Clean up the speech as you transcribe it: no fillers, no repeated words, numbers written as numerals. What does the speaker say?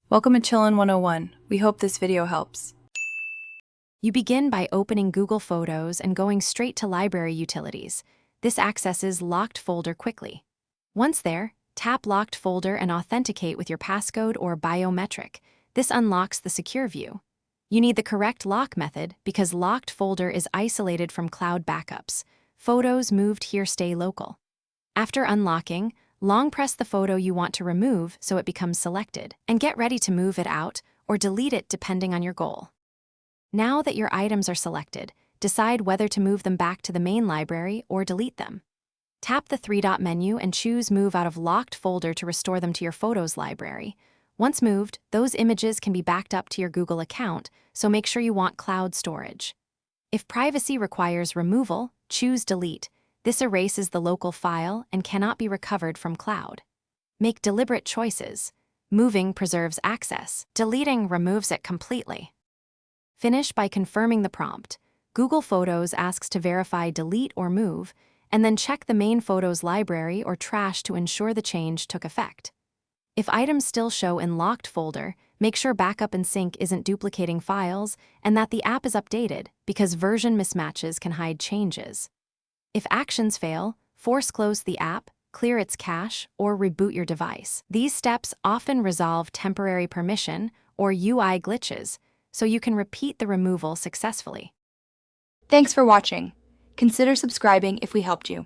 Welcome to Chillin' 101. We hope this video helps. You begin by opening Google Photos and going straight to Library Utilities. This accesses Locked Folder quickly. Once there, tap Locked Folder and authenticate with your passcode or biometric. This unlocks the secure view. You need the correct lock method because Locked Folder is isolated from cloud backups. Photos moved here stay local. After unlocking, long press the photo you want to remove so it becomes selected, and get ready to move it out or delete it depending on your goal. Now that your items are selected, decide whether to move them back to the main library or delete them. Tap the three-dot menu and choose Move out of Locked Folder to restore them to your Photos library. Once moved, those images can be backed up to your Google account, so make sure you want cloud storage. If privacy requires removal, choose Delete. This erases the local file and cannot be recovered from cloud. Make deliberate choices. Moving preserves access. Deleting removes it completely. Finish by confirming the prompt. Google Photos asks to verify delete or move, and then check the main Photos library or trash to ensure the change took effect. If items still show in Locked Folder, make sure Backup and Sync isn't duplicating files and that the app is updated because version mismatches can hide changes. If actions fail, force close the app, clear its cache, or reboot your device. These steps often resolve temporary permission or UI glitches, so you can repeat the removal successfully. Thanks for watching. Consider subscribing if we helped you.